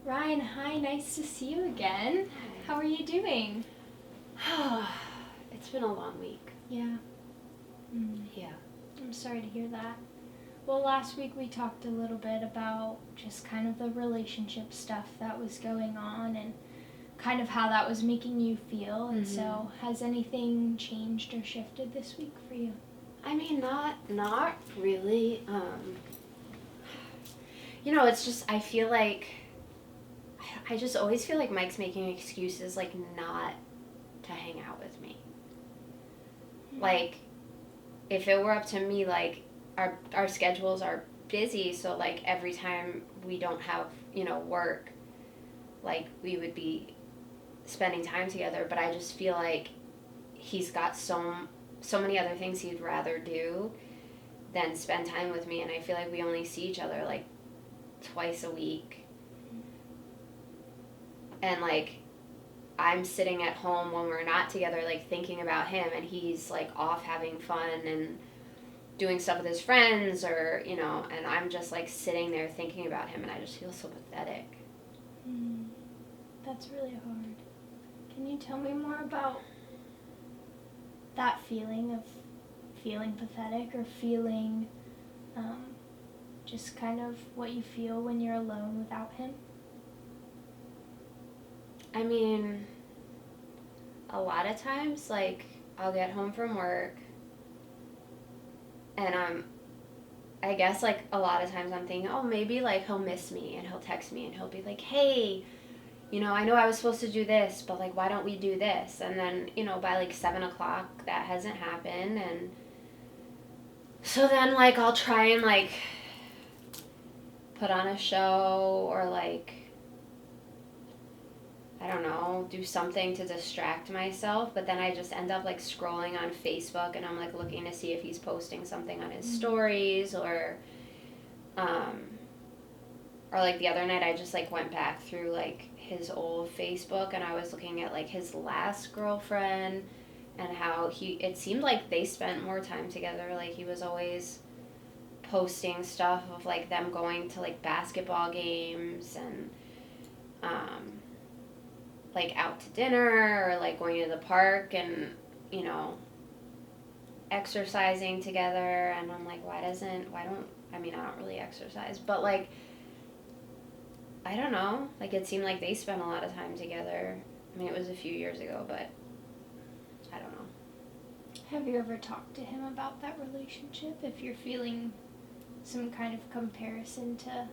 Ryan, hi, nice to see you again. How are you doing? It's been a long week. Yeah. Yeah. I'm sorry to hear that. Well, last week we talked a little bit about just kind of the relationship stuff that was going on and kind of how that was making you feel. And so, has anything changed or shifted this week for you? I mean, not really. It's just I feel like I just always feel like Mike's making excuses like not to hang out with me. Like if it were up to me, like our schedules are busy, so like every time we don't have, work, like we would be spending time together, but I just feel like he's got so many other things he'd rather do than spend time with me, and I feel like we only see each other like twice a week. And like I'm sitting at home when we're not together like thinking about him, and he's like off having fun and doing stuff with his friends, or and I'm just like sitting there thinking about him, and I just feel so pathetic. That's really hard. Can you tell me more about that feeling of feeling pathetic, or feeling just kind of what you feel when you're alone without him? I mean, a lot of times, like, I'll get home from work, and I guess, like, a lot of times I'm thinking, oh, maybe, like, he'll miss me, and he'll text me, and he'll be like, hey, I know I was supposed to do this, but, like, why don't we do this? And then, by, like, 7 o'clock, that hasn't happened, and so then, like, I'll try and, like, put on a show, or, like, I don't know, do something to distract myself, but then I just end up like scrolling on Facebook, and I'm like looking to see if he's posting something on his stories, or like the other night I just like went back through like his old Facebook, and I was looking at like his last girlfriend and how it seemed like they spent more time together. Like he was always posting stuff of like them going to like basketball games, and like out to dinner, or like going to the park, and exercising together. And I'm like, I don't really exercise, but like I don't know, like it seemed like they spent a lot of time together. I mean, it was a few years ago, but I don't know. Have you ever talked to him about that relationship, if you're feeling some kind of comparison to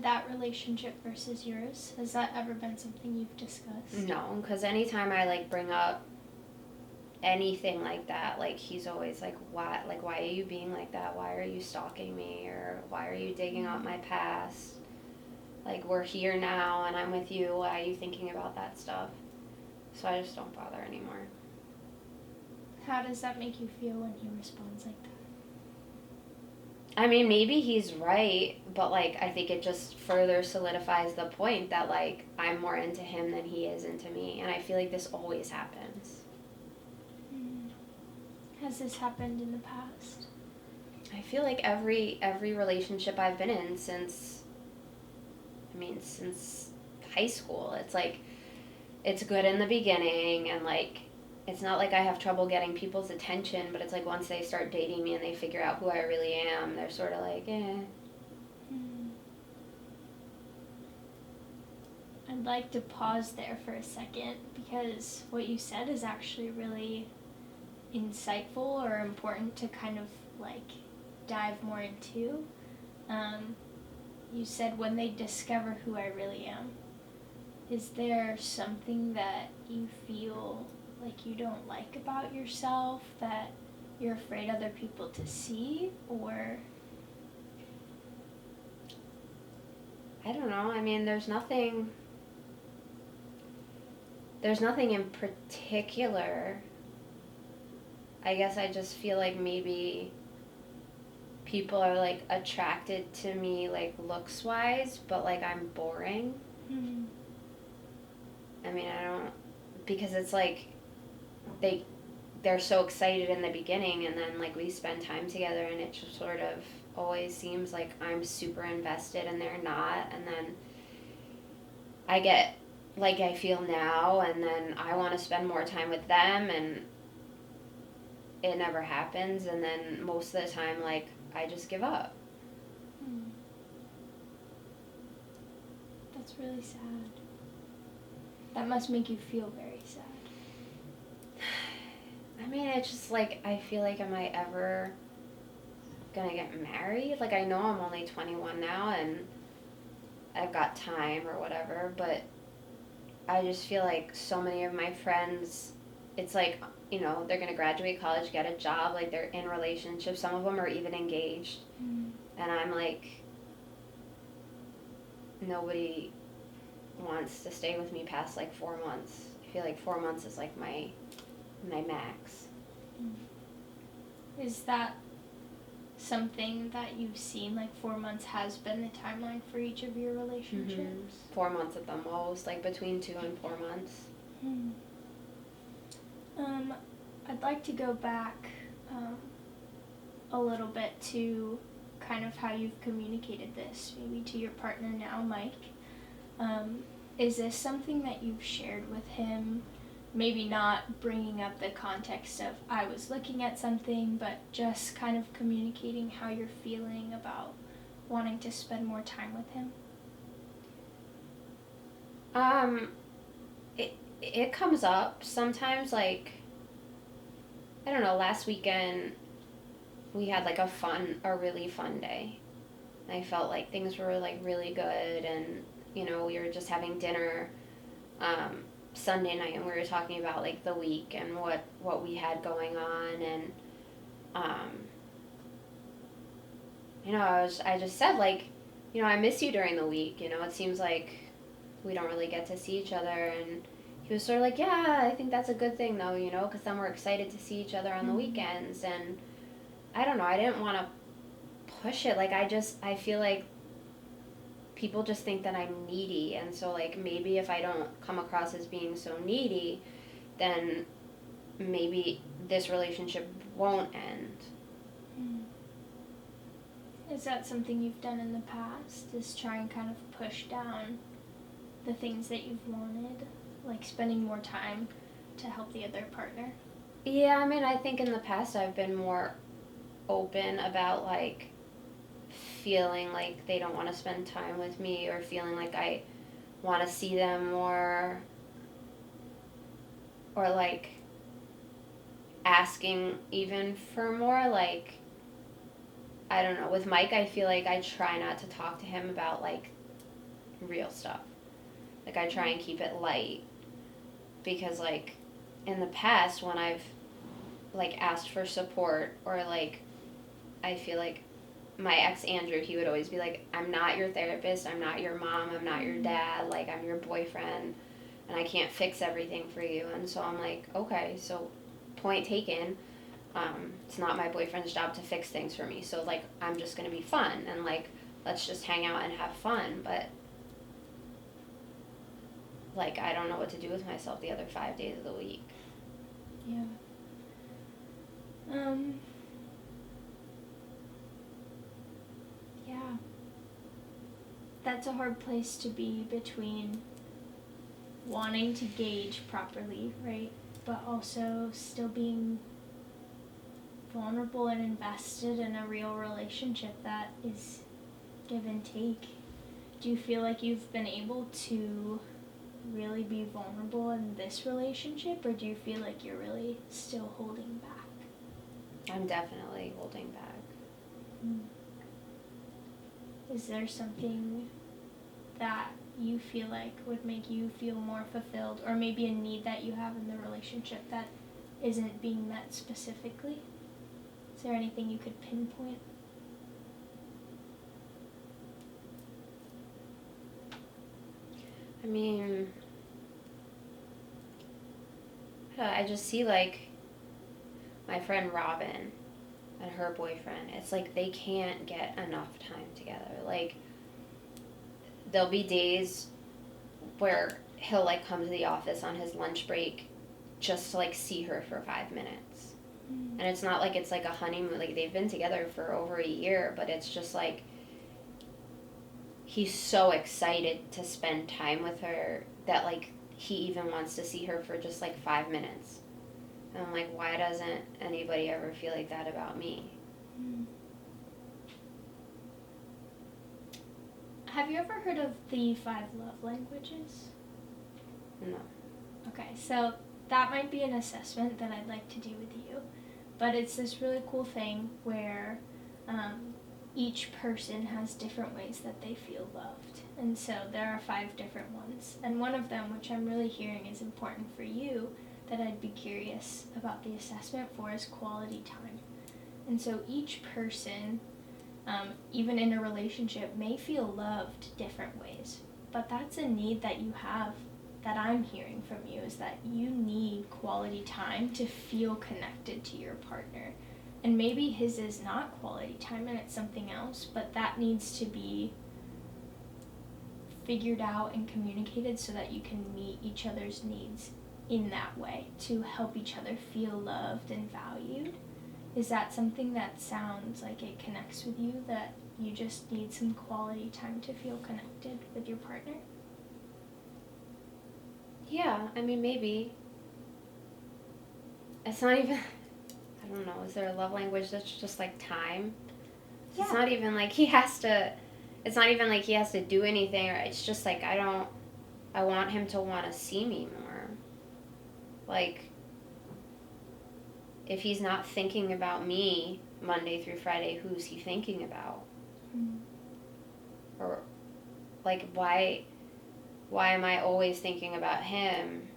that relationship versus yours? Has that ever been something you've discussed? No, because anytime I like bring up anything like that, like he's always like, why are you being like that? Why are you stalking me? Or why are you digging up my past? Like, we're here now and I'm with you, why are you thinking about that stuff? So I just don't bother anymore. How does that make you feel when he responds like that? I mean, maybe he's right, but, like, I think it just further solidifies the point that, like, I'm more into him than he is into me. And I feel like this always happens. Has this happened in the past? I feel like every relationship I've been in since high school, it's, like, it's good in the beginning, and, like, it's not like I have trouble getting people's attention, but it's like once they start dating me and they figure out who I really am, they're sort of like, eh. I'd like to pause there for a second, because what you said is actually really insightful or important to kind of like dive more into. You said when they discover who I really am. Is there something that you feel like you don't like about yourself that you're afraid other people to see, or? I don't know. I mean, there's nothing in particular. I guess I just feel like maybe people are like attracted to me like looks wise, but like I'm boring. Mm-hmm. I mean, I don't, because it's like they're so excited in the beginning, and then like we spend time together, and it just sort of always seems like I'm super invested and they're not, and then I get like I feel now, and then I want to spend more time with them, and it never happens, and then most of the time, like, I just give up. Hmm. That's really sad. That must make you feel very sad. I mean, it's just like, I feel like, am I ever gonna get married? Like, I know I'm only 21 now, and I've got time or whatever, but I just feel like so many of my friends, it's like, you know, they're gonna graduate college, get a job, like, they're in relationships, some of them are even engaged, and I'm like, nobody wants to stay with me past like 4 months. I feel like 4 months is like my max. Is that something that you've seen, like 4 months has been the timeline for each of your relationships? 4 months at the most, like between 2 and 4 months. I'd like to go back a little bit to kind of how you've communicated this, maybe to your partner now, Mike. Is this something that you've shared with him? Maybe not bringing up the context of I was looking at something, but just kind of communicating how you're feeling about wanting to spend more time with him? It comes up sometimes, like, I don't know, last weekend we had like a really fun day. I felt like things were like really good, and you know, we were just having dinner Sunday night, and we were talking about like the week and what we had going on, and you know, I just said, like, you know, I miss you during the week, you know, it seems like we don't really get to see each other, and he was sort of like, yeah, I think that's a good thing though, you know, because then we're excited to see each other on the weekends. And I don't know, I didn't want to push it, like, I feel like people just think that I'm needy, and so, like, maybe if I don't come across as being so needy, then maybe this relationship won't end. Is that something you've done in the past, is try and kind of push down the things that you've wanted, like spending more time to help the other partner? Yeah, I mean, I think in the past I've been more open about, like, feeling like they don't want to spend time with me, or feeling like I want to see them more, or like asking even for more. Like, I don't know, with Mike I feel like I try not to talk to him about like real stuff. Like, I try and keep it light, because like in the past when I've like asked for support, or like I feel like my ex Andrew, he would always be like, I'm not your therapist, I'm not your mom, I'm not your dad, like, I'm your boyfriend, and I can't fix everything for you. And so I'm like, okay, so point taken. It's not my boyfriend's job to fix things for me, so like I'm just gonna be fun, and like let's just hang out and have fun. But like, I don't know what to do with myself the other 5 days of the week. Yeah. Yeah. That's a hard place to be, between wanting to gauge properly, right? But also still being vulnerable and invested in a real relationship that is give and take. Do you feel like you've been able to really be vulnerable in this relationship, or do you feel like you're really still holding back? I'm definitely holding back. Is there something that you feel like would make you feel more fulfilled, or maybe a need that you have in the relationship that isn't being met specifically? Is there anything you could pinpoint? I mean, I just see like my friend Robin and her boyfriend. It's like they can't get enough time together. Like, there'll be days where he'll like come to the office on his lunch break just to like see her for 5 minutes. And it's not like it's like a honeymoon, like they've been together for over a year, but it's just like he's so excited to spend time with her that, like, he even wants to see her for just, like, 5 minutes. And I'm like, why doesn't anybody ever feel like that about me? Have you ever heard of the 5 love languages? No. Okay, so that might be an assessment that I'd like to do with you. But it's this really cool thing where each person has different ways that they feel loved. And so there are 5 different ones. And one of them, which I'm really hearing is important for you, that I'd be curious about the assessment for, is quality time. And so each person, even in a relationship, may feel loved different ways. But that's a need that you have, that I'm hearing from you, is that you need quality time to feel connected to your partner. And maybe his is not quality time and it's something else, but that needs to be figured out and communicated so that you can meet each other's needs in that way to help each other feel loved and valued. Is that something that sounds like it connects with you, that you just need some quality time to feel connected with your partner? Yeah, I mean, maybe. It's not even, I don't know, is there a love language that's just like time? Yeah. It's not even like he has to, it's not even like he has to do anything, or it's just like I want him to want to see me more. Like, if he's not thinking about me Monday through Friday, who's he thinking about? Or, like, why am I always thinking about him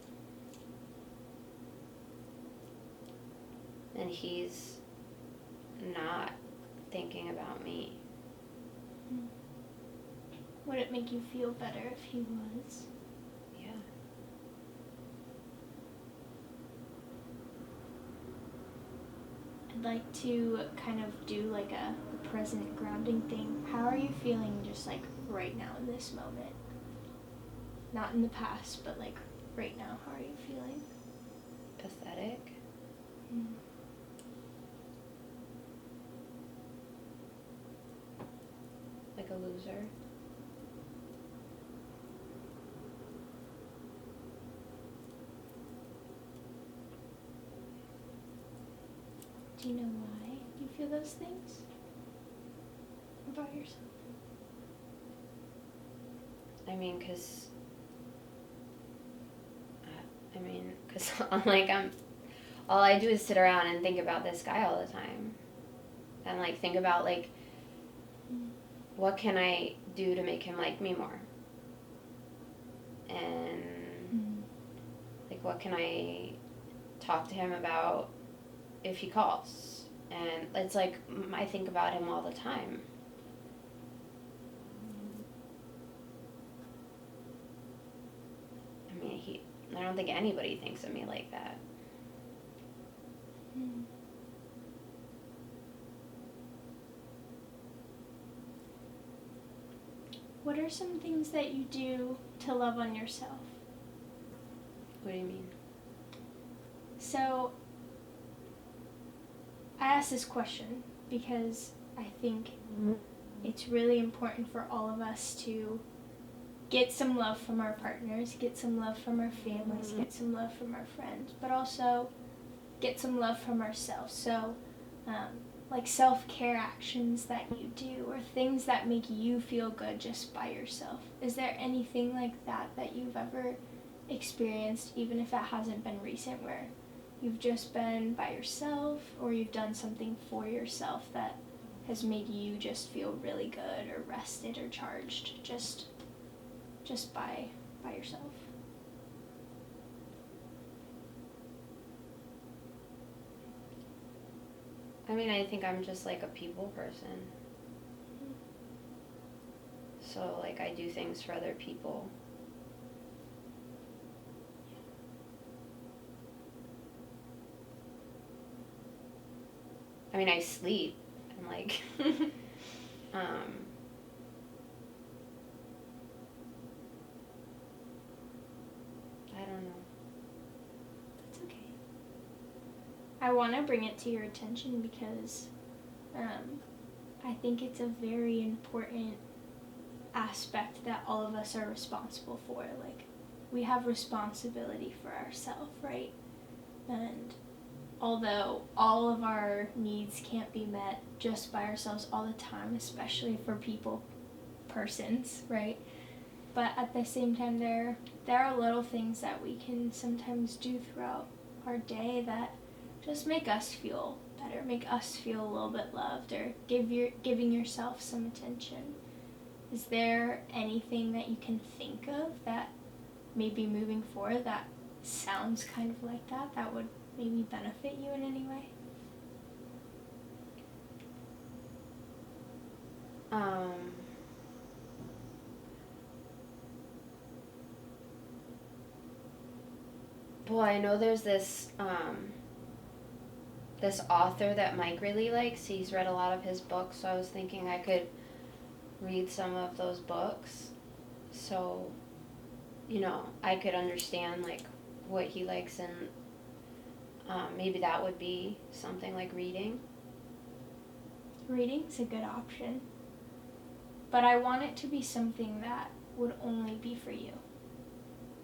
and he's not thinking about me? Would it make you feel better if he was? Yeah. I'd like to kind of do like a present grounding thing. How are you feeling just like right now in this moment? Not in the past, but like right now, how are you feeling? Pathetic. Like a loser. Do you know why you feel those things about yourself? I mean, all I do is sit around and think about this guy all the time. And, like, think about, like, what can I do to make him like me more? And, like, what can I talk to him about if he calls? And it's like, I think about him all the time. I mean, I don't think anybody thinks of me like that. What are some things that you do to love on yourself? What do you mean? So, I asked this question because I think it's really important for all of us to get some love from our partners, get some love from our families, get some love from our friends, but also get some love from ourselves. So, like self-care actions that you do or things that make you feel good just by yourself. Is there anything like that that you've ever experienced, even if it hasn't been recent, where you've just been by yourself or you've done something for yourself that has made you just feel really good or rested or charged just by yourself? I mean, I think I'm just like a people person. So, like, I do things for other people. I mean, I sleep. I'm like, I don't know. That's okay. I want to bring it to your attention because I think it's a very important aspect that all of us are responsible for. Like, we have responsibility for ourselves, right? And although all of our needs can't be met just by ourselves all the time, especially for persons, right? But at the same time, there are little things that we can sometimes do throughout our day that just make us feel better, make us feel a little bit loved, or giving yourself some attention. Is there anything that you can think of that maybe moving forward that sounds kind of like that would maybe benefit you in any way? Well, I know there's this this author that Mike really likes. He's read a lot of his books, so I was thinking I could read some of those books, so I could understand like what he likes, and maybe that would be something like reading. Reading's a good option, but I want it to be something that would only be for you,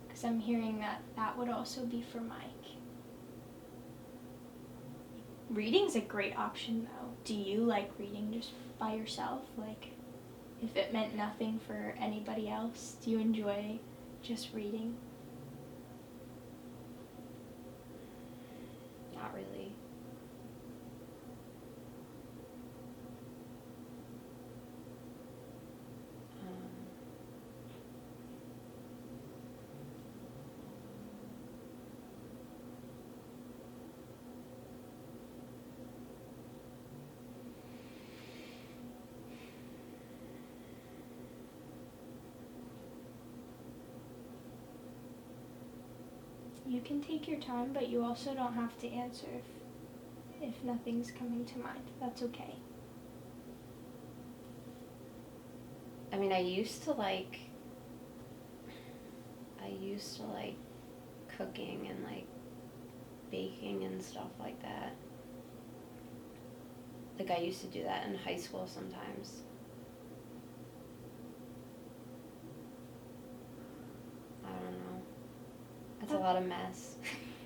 because I'm hearing that would also be for Mike. Reading's a great option, though. Do you like reading just by yourself? Like, if it meant nothing for anybody else, do you enjoy just reading? Not really. You can take your time, but you also don't have to answer if nothing's coming to mind. That's okay. I mean, I used to like cooking and like baking and stuff like that. Like, I used to do that in high school sometimes. I don't know. That's a lot of mess.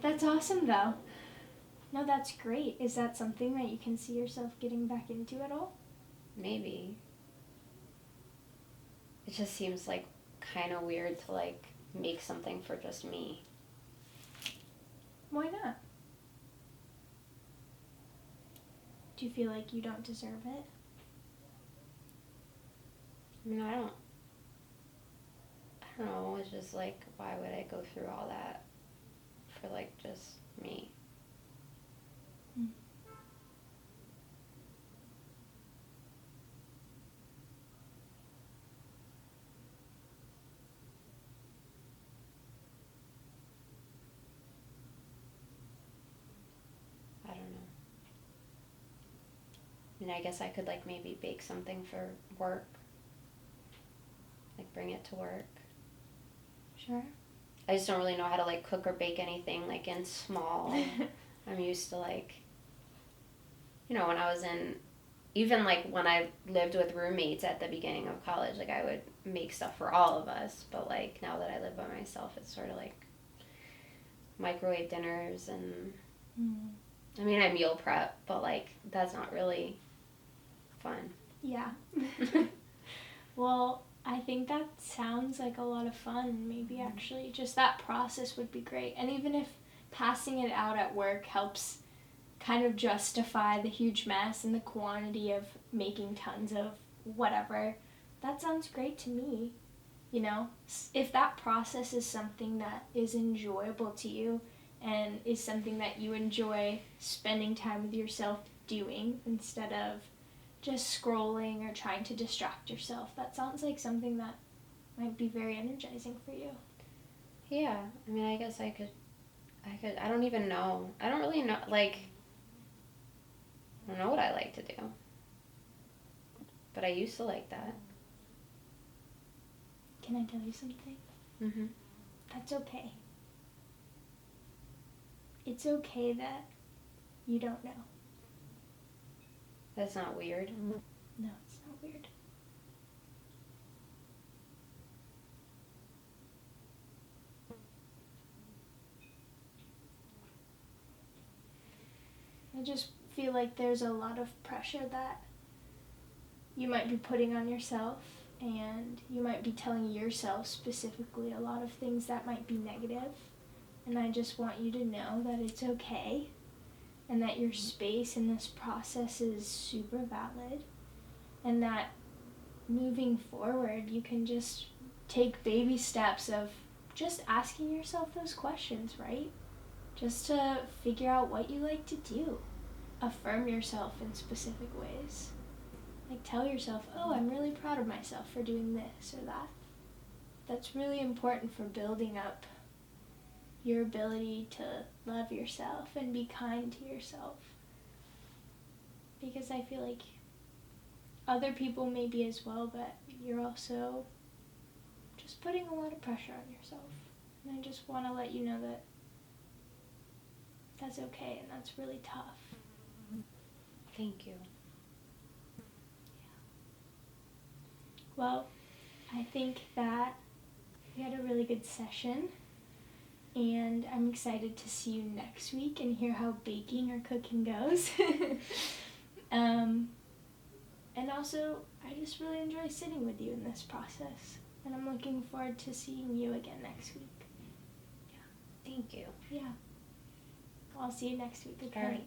That's awesome, though. No, that's great. Is that something that you can see yourself getting back into at all? Maybe. It just seems like kind of weird to like make something for just me. Why not? Do you feel like you don't deserve it? I mean, I don't know. It's just like, why would I go through all that for like just me? I don't know. I mean, I guess I could like maybe bake something for work. Like, bring it to work. Sure. I just don't really know how to like cook or bake anything like in small. I'm used to like, when I was even like when I lived with roommates at the beginning of college, like I would make stuff for all of us. But like now that I live by myself, it's sort of like microwave dinners and I mean, I meal prep, but like that's not really fun. Yeah. Well, I think that sounds like a lot of fun. Maybe actually just that process would be great. And even if passing it out at work helps kind of justify the huge mess and the quantity of making tons of whatever, that sounds great to me. If that process is something that is enjoyable to you and is something that you enjoy spending time with yourself doing instead of just scrolling or trying to distract yourself, that sounds like something that might be very energizing for you. Yeah, I mean, I guess I could, I don't even know. I don't really know, like, I don't know what I like to do. But I used to like that. Can I tell you something? Mm-hmm. That's okay. It's okay that you don't know. That's not weird. No, it's not weird. I just feel like there's a lot of pressure that you might be putting on yourself, and you might be telling yourself specifically a lot of things that might be negative. And I just want you to know that it's okay, and that your space in this process is super valid, and that moving forward you can just take baby steps of just asking yourself those questions, right? Just to figure out what you like to do. Affirm yourself in specific ways. Like, tell yourself, oh, I'm really proud of myself for doing this or that. That's really important for building up your ability to love yourself and be kind to yourself. Because I feel like other people may be as well, but you're also just putting a lot of pressure on yourself. And I just want to let you know that that's okay, and that's really tough. Thank you. Well, I think that we had a really good session, and I'm excited to see you next week and hear how baking or cooking goes. And also, I just really enjoy sitting with you in this process, and I'm looking forward to seeing you again next week. Thank you. Yeah. I'll see you next week, okay? All right.